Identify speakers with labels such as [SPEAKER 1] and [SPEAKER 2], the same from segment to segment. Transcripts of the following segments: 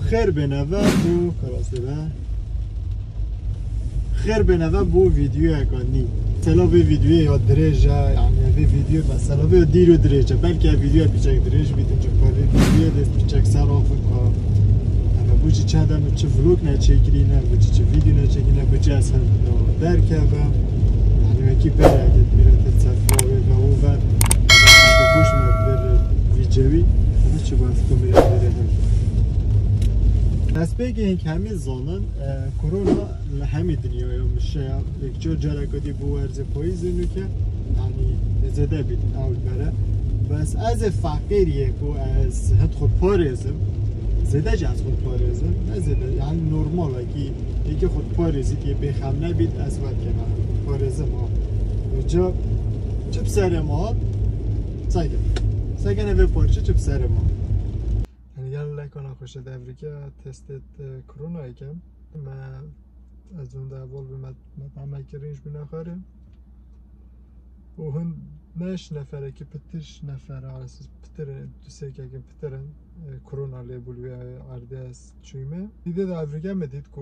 [SPEAKER 1] خير بنوا بو كراسبه خير بنوا بو فيديو اكاني سلا في فيديو يا درجه يعني في فيديو بس سلا في ديرو درجه بلكي فيديو بيچك درج بيتن چقاري فيديو دست بيچك سراف کا اما بوچی چند هم چه فلوگ نه چکری نه بوچی چه ویدیو نه چکری نه بوچی اصلا درک هم يعني وكي بره اگه میره تصفیه و او و اگه خوش مرد ویدیوی همه چه باید که میره بره هم از بگه این همه زانن کرونا همه دنیا یا میشه یک جور جرکاتی بو ارز پاییزونو که یعنی زده بید اول بره بس از فقیریه که از هد خود پارزم زده جا از خود پارزم نه زده یعنی نورماله که یکی خود پارزید یه بخم نبید از وقت که من خود پارزم ها جا چه بسر ما سگه نوه پارچه چه بسر ما لکن خوش دفریکه تستت کرونا ایکم ما از اون دول به مطعمه کرینش بیناخاره و هن نش نفره که پترش نفره اساس پتره دوسته که پترن کرونا لیبلوی آرده است چویمه دیده دفریکه مدید که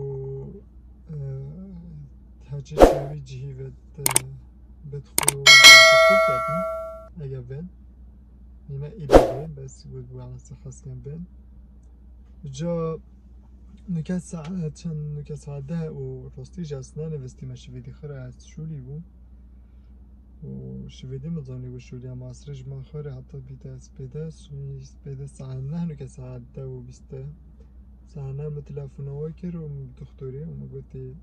[SPEAKER 1] هرچی شوی جهی بدخو خوب کردیم اگه بین اینه ایده بس بود بو على خاص كان بين جا نكات ساعات چند نكات ساعت ده و راستی جاسنا نوستی ما شویدی خره از شولی بو و شویدی مزانی بو شولی اما اصرش ما خره حتی بیده از بیده ساعت نه نكات ساعت ده و بیسته ساعت نه متلفونه های کر و دکتوری و مگوتی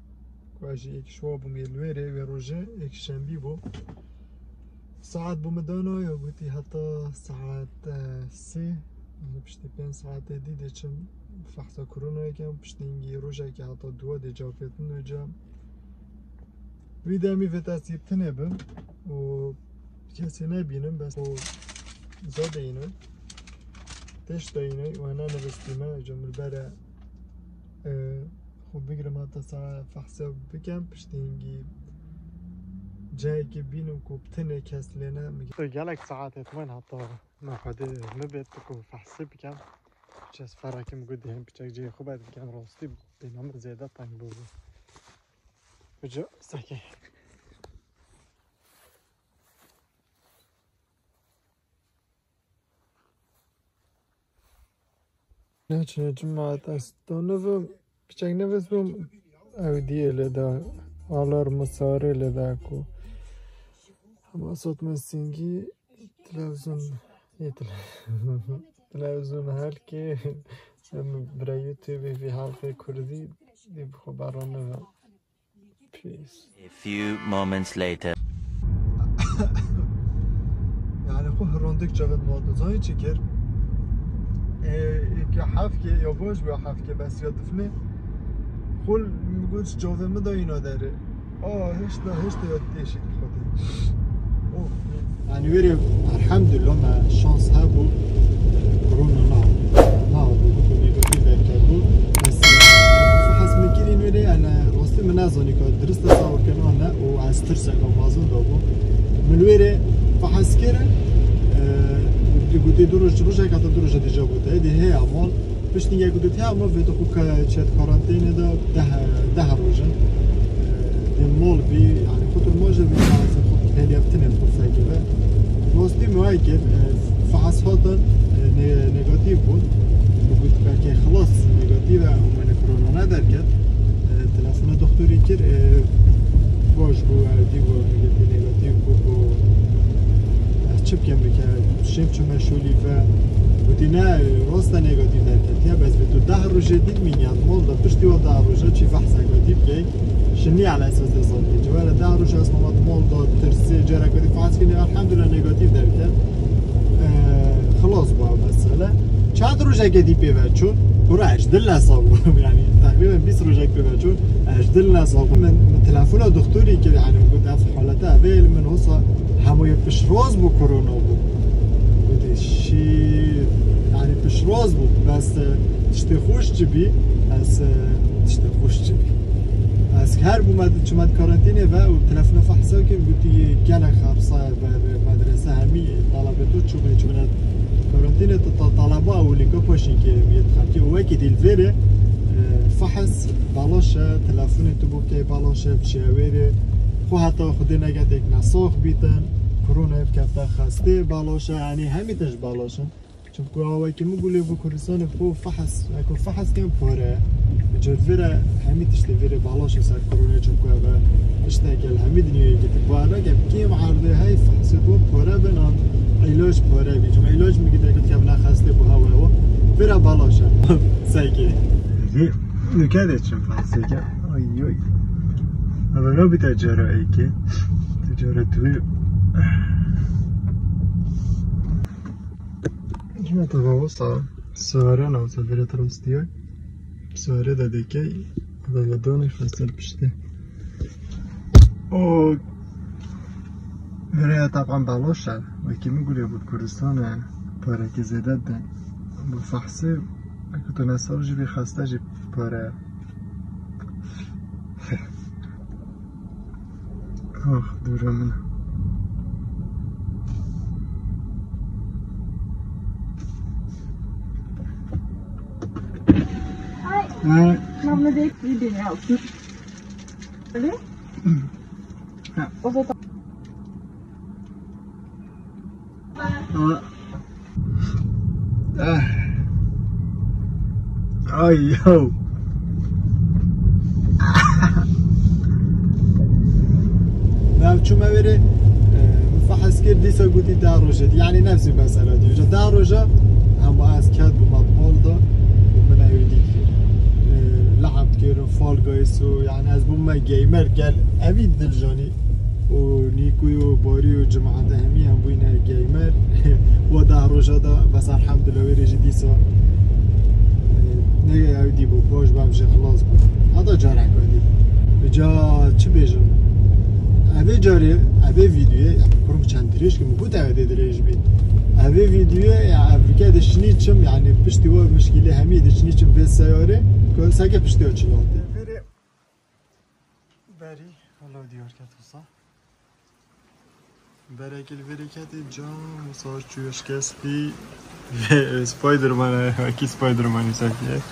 [SPEAKER 1] که اجی ایک شوا بو میلویره و روژه ایک شنبی بو ساعت بومدانا یا گویی حتی ساعت 3 پشتی 5 ساعت دیده چون فحصا کرونا یکم پشتی اینگی روشه که حتی 2 دی جافتن و جا ویده میفت اسیب تنه بم و کسی نبینم بس و زاده اینه تشتا اینه و انا نوستیمه جمعه بره خوب بگرم حتی ساعت فحصا بکم پشتی اینگی جایی که بینم که بتنه کس لینه میگه گلک ساعت وين حتی ناخده مبید که فحصی بکم چه از فرقی میگه دهیم بچک جای خوبه بکم راستی بینام زیاده تنگ بود بجا سکی نه چه جماعت است دانو بچک نوست بوم او دیه لده آلارم ساره لده کو اما صوت مسینگی تلویزیون هر که برای یوتیوب فی حلقه کردی دی بخو برانه پیس
[SPEAKER 2] A few moments later
[SPEAKER 1] يعني خو هروندك جابت موضوعي چكر که حفکه یا باش بیا حفکه بس یادفنه خول میگوش جاوه مدا اینا داره هشتا یاد دیشید خودی يعني ويري الحمد لله ما شانس هابو كورونا ما بكون نيجاتيف كابو بس حسب مكيرين ويري انا راستي من ازوني كنت درست تصور كانوا انا واسترسا كمازون دابو من ويري فحسكره قلت روجا كاتا روجا ديجا قلت هذه هي عمال باش نيجي قلت هي عمال في دوك تشات كارانتين ده روجا المول بي يعني خاطر الموجه بي هذه بتنم فرصه راستي مواجد فحص هذا نيجاتيف بود قلت بلکه خلاص نيجاتيف ومن كورونا ندركت تلفن دكتوري كر باش بو عادي بو نيجاتيف بو چپ کم بکرد شیم چون مشولی و بودی نه راست نگاتیو درکت یا بس به 10 روزه دید میگن مال دا پشتی و 10 روزه چی فحص نگاتیو که شنی علی اساس حسابی جوال 10 روزه از مال دا ترسی جرکتی فحص کنی الحمدلله نگاتیو درکت خلاص با مسئله چند روزه که دی پیور چون برو 18 حساب یعنی تقریبا 20 روزه پیور چون 18 حساب من تلفن دکتری که یعنی گفت حالت اول من وصل همه پشراز بو کرونا بود بودی شی یعنی پشراز بود بس تشتی خوش جبی از تشت خوش چبی از هر بومد چمد کارانتینه و تلفن فحصا که گویی گله خرصا و مدرسه همی طلبتو چوبنه کارانتینه تا طلبه اولی که پاشین که میاد خاطی اوه که دیل وره فحص بالاشه تلفن تو بوکی بالاشه بشویره خو حتی خودی نگه یک نساخ بیتن کرونا کفته خسته بالاشه یعنی همی تش بالاشه چون که آوای که مگولی بو کردستان خو فحص اکو فحص کم پاره جد وره همی تشت وره بالاشه سر کرونا چون که آوای اشتاقل همی دنیایی که تباره که کیم عرضه های فحص تو پاره بنام علاج پاره بی چون علاج میگه دیگه که نخسته بو هوا وره بالاشه سایکی نکرده چون فحصه که آیوی اولا بی تجاره ای که تجاره توی Ima to ovo sara na uzavire trostio. Sara da dekej, da doniš fasel pişti. O برای طبعا بلاشد و که میگولی بود کردستان پاره که زیده ده با فحصه اگه تو نسال جی بی خسته جی پاره آخ دوره من
[SPEAKER 3] Nej, mamma det är ju din outfit. Eller?
[SPEAKER 1] Ja.
[SPEAKER 3] Och så tar...
[SPEAKER 1] Oj, yo. چون ما بره فحص کرد دیسا گویی داروجه یعنی نفسی مسئله دیگه داروجه اما از کد و مطمئن دا من ایدی لعب کردم فال گایسو یعنی از بوم گیمر گل اوید دلجانی و نیکوی و باری و جماعت همی هم بوینه گیمر و داروجه دا بس الحمدلله ویرجی دیسا نگه ایدی بو باش بامشه خلاص بود حتی جا رنگانی جا چی بیجم اوه جاری اوه ویدیوی کرم چند تریش که مبود اوه دیدریش بید اوه ویدیوی افریقا دشنی چم یعنی پشتی و مشکلی همی دشنی چم به سیاره که سگه پشتی ها چلاده بری حالا دیار کت بسا بری اکل بری کت جام مساج چویش کستی سپایدرمانه اکی سپایدرمانی ساکیه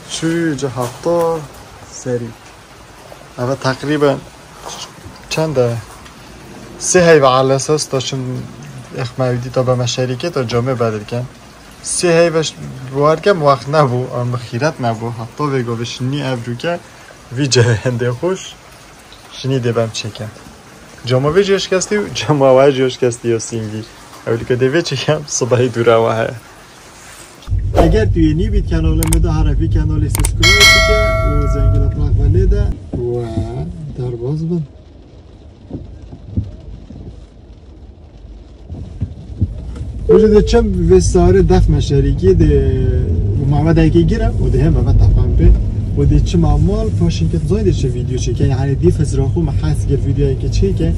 [SPEAKER 1] چوی جا هفتا سری اوه تقریبا چنده سه هی و على اساس داشتم اخماویدی تا به مشارکه تا جامعه بدل کن سه هی وش بوارکم وقت نبو آن بخیرت نبو حتی بگو بشنی ابروکه وی جهنده خوش شنی دیبم چکم جامعه وی جوش کستی و جامعه وی جوش کستی یا سینگی اولی که دیوی چکم صبحی دوره وحه اگر توی نی بید کانال مده حرفی کانال سبسکرایب که و زنگل پلاک ولیده و در باز بند وجود چم وساره دف مشارکی ده محمد اگه گیرم و ده هم محمد تفهم به و ده چم عمال پاشین که زاید چه ویدیو چه که یعنی دی فزراخو محس گر ویدیویی که چه که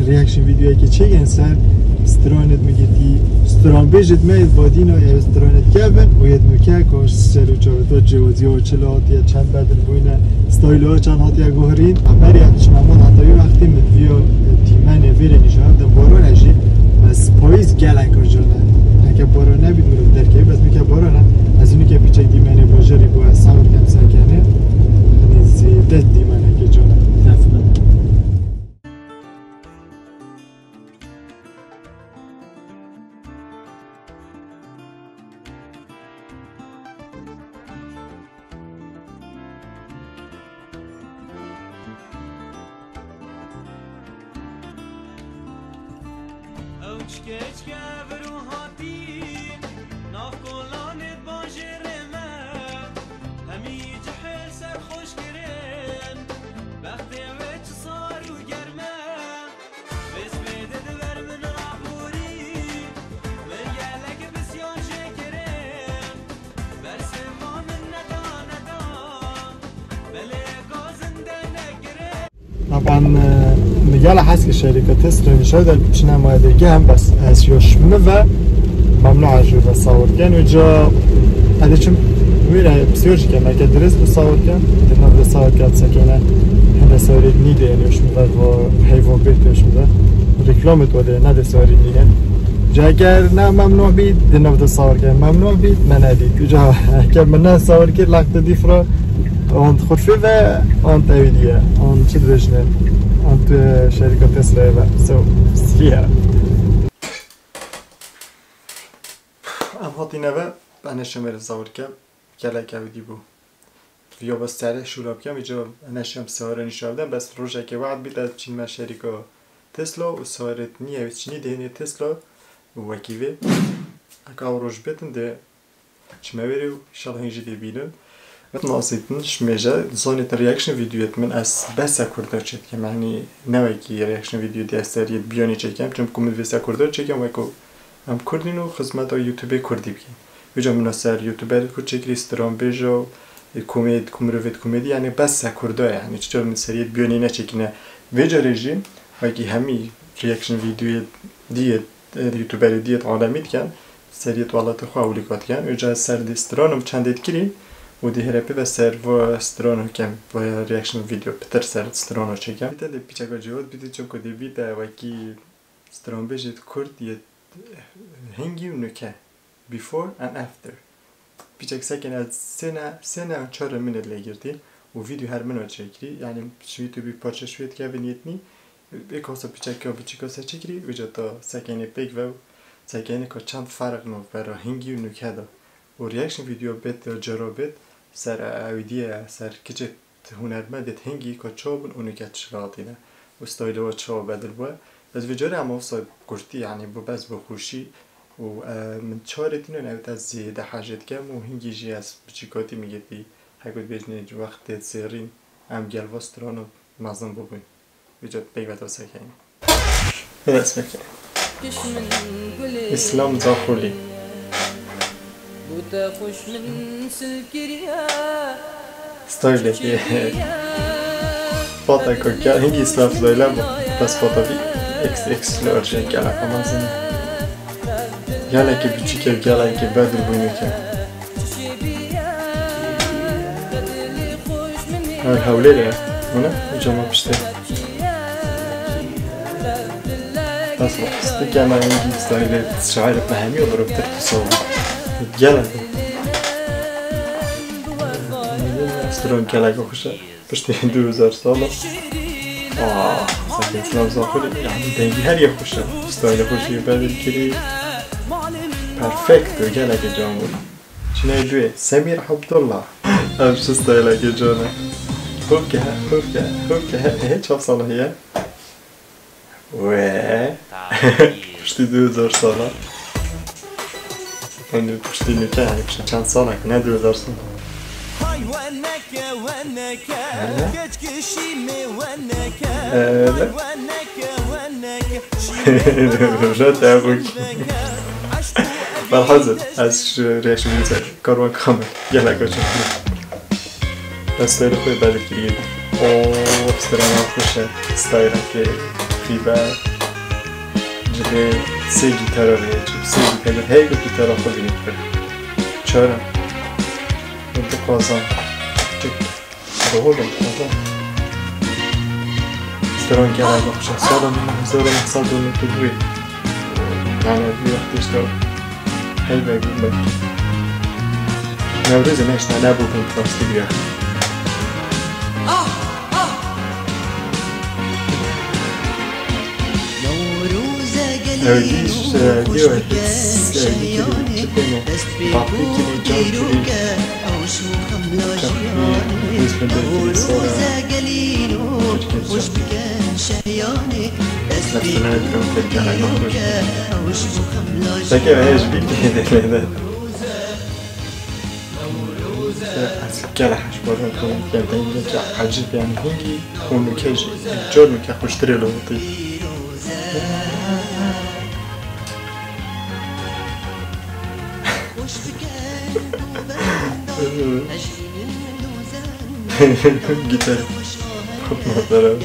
[SPEAKER 1] ریاکشن ویدیویی که چه انسان استرانت میگیتی استران بیجت میاد بادینا یا استرانت کبن و یه نوکه کاش سر و چهارتا جوازی و چلات یا چند بدل بوینه استایل ها چند هاتی گوهرین عبری چم عمال حتی وقتی مدویا تیمن ویره نشان ده بارون اجی بس پاییز گلک کجانه اگه باران نبید میرم درکی بس میگه بارانه از اونی که پیچه دیمنه باجری با از سور کم سکنه زیده دیمنه که جانه دفنه
[SPEAKER 4] Keşke veru hatin naf kolanet bajreme hemi cehel ser hoş giren baxte ve saru germe besmede de ver min raburi men gelek bisyan şekerim bersema min nada nada bele gazinde negre
[SPEAKER 1] طبعا مجال حس که شرکت تسلا نشاید در پیش نمایندگی هم بس از یاشمه و ممنوع عجوه و صور کن و جا هده چون ويرا بسيرش كما كدرس بصور كان دنا بصور كان سكينه هذا صورت نيده يعني مش مدار حيوان بيت مش مدار ريكلامت ولا نده صورت نيده جاگر نه ممنوع بید دنا بتصور كان ممنوع بید من ندید جا كم من صور كده لقطه ديفرا آن خودفی و آن تاییدیه آن چی درشنه آن تو شرکت تسلا و سو سیاه ام هاتی نوه بنشم بر زور کم کلا کودی بو یا بس سره شوراب کم اینجا نشم سوار نشابدم بس روزه که وعد بیت از چین ما شرکت تسلا و سوارت نیه و چینی دهنی تسلا و کیوه اکا روز بیتن ده چمه بری و شال هنجی دی بینن ناسیتن شمیجه زانیت ریاکشن ویدیویت من از بس کردار چید که معنی نوی که ریاکشن ویدیو دی استریت بیانی چکم چون کمد ویسا کردار چکم و که هم کردین و خدمت های یوتیوب کردی بگیم ویجا مناسر یوتیوبر کرد چکری استرام بیجا کمروید کمدی یعنی بس کردار یعنی چطور من سریت بیانی نچکنه ویجا رژیم و که همی ریاکشن ویدیو دیت یوتیوبر دیت عالمیت کن سریت والات خواهولی کات کن ویجا سر دیسترانم چندید کری و دی هرپی و سر و استرانو کم و ریاکشن ویدیو پتر سر استرانو چکم بیتا دی پیچکا جواد بیدی چون که دی بیتا و کی استران بیجید کرد یه هنگی و نکه before and after پیچک سکن از سنه و 4 منت لگردی و ویدیو هر منو چکری یعنی شوید تو بی پارچه شوید که بینیتنی یک کاسا پیچک و بیچی کاسا چکری ویجا تا سکنی پیک و سکنی که چند فرق نو برای هنگی و نکه دا و ریاکشن ویدیو بیت یا جرا بیت سر اویدیه سر کچه هنرمندت هنگی که چابون اونو که چلاتینه و استایل و چاب بدل با از ویجاره هم افصاد گرتی یعنی با بس بخوشی و من چارتینو نوید از زیده حاجت کم و هنگی جی از بچیکاتی میگه دی هکود بیجنه وقت سیرین هم گلواسترانو مزن ببین ویجاد بیوت واسه کنیم بدست بکنیم اسلام داخلی ستایلی که باتا که هنگی اسلام زایلا با بس باتا بی اکس لارجه گله همازنه گله که بیچی که گله که بدر بینی که هوله دهونه جمع پشته بس بسته که من هنگی ستایل شعر بهمی و برو بتر تصور گله ده استران گله که خوشه پشته 2000 ساله ساکن اسلام زاخلی یعنی دنگی هر یه خوشه ستایل خوشی بدل کری پرفکت و گله که جان بود چنه دوی سمیر عبدالله همش ستایل که جانه خوب که چه ساله هیه پشتی 2000 ساله اونو پشتی نکه یعنی پشتی چند ساله که نه 2000 ساله لا تعبك بالحزن از ریش میزه کاروان کامل یلا کجا استایل خوی بعد کلیه اوه استران خوشه استایل که فیبر جده سه گیتارا ریه چون سه گیتارا هی رو گیتارا خود بینید کرد چرا؟ انت قازان بقولم قازان استران که لگه خوشه سالم 1992 يعني في وقت اشتغل هيبة يقول لك نوروز نشنا نابو كنت فاستيقيا نوروز ديو Säkert är det viktigt det. أسكال حشبرة كون يعني لك عجيب يعني هنجي ونكاجي جور مكا خشتري له وطي جيتار مثلا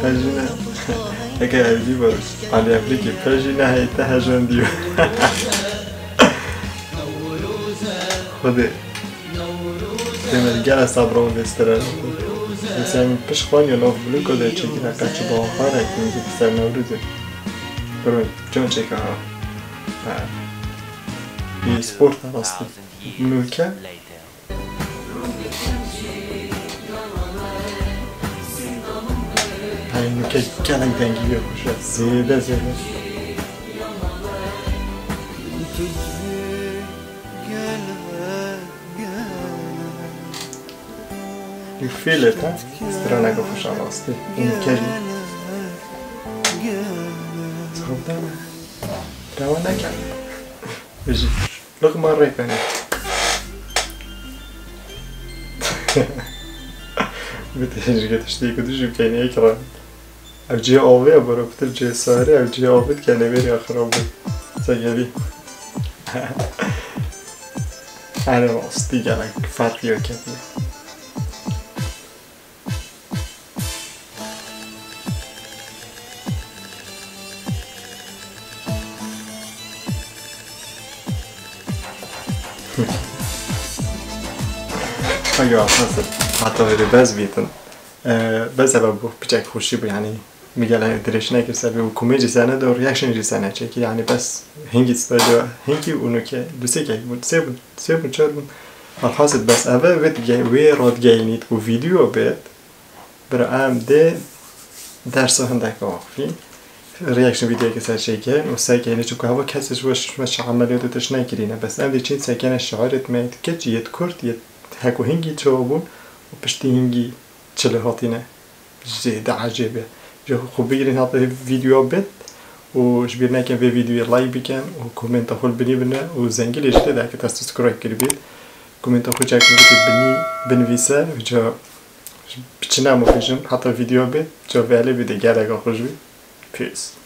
[SPEAKER 1] هلا اگه اولی باش علی افریقی پرژی نه تهجان دیو خوده دیمه گل صبران بسترن مثلا پیش خوان یا ناف بلو کده چکی نکچه با آخاره که میگه پسر نوروزه برون جان چکه ها یه سپورت راستی نوکه این نوکه کلنگ دنگی خوشه زیده You feel it, huh? Strana go خوشم راستی این کلی خوردم روان نکرد بجی لغ من ری کنید بتهجی که تشتی کدوشی بکنی اکران او جه آوه برو بتر جه ساری او جه آوه کنه بری آخر آوه سگلی هنه راستی گلک فرقی ها کردی ايوه حصل حتى غير باز بيتن باز بابو بتاعك خوشي يعني ميجال دريش ناكر سبب وكوميدي سنه دو رياكشن جي سنه چكي يعني بس هنگي استوديو هنگي اونو كه دوسي كه سيبن چربن الحاصل بس اول ويت جاي وي راد جاينيت و فيديو بيت برا ام دي درس هندك واقفي رياكشن فيديو که سرچه و ساکنه چون که هوا کسش باش عملیاتش نکرینه بس ام دی چین ساکنه شعارت میاد که جیت کرد یه هکو هنگی چوبون و پشتی هنگی چله هاتینه زیده عجیبه جو خوب بگیرین حتی ویدیو بد و جبیر نکن به ویدیو لایک بکن و کومنت خود بنی بنه و زنگلیش ده که تستسکرایب کردید کومنت خود چک میگید بنویسه و جا بچنم و بجم حتی ویدیو بد جا ولی بده گله خوش بید Peace.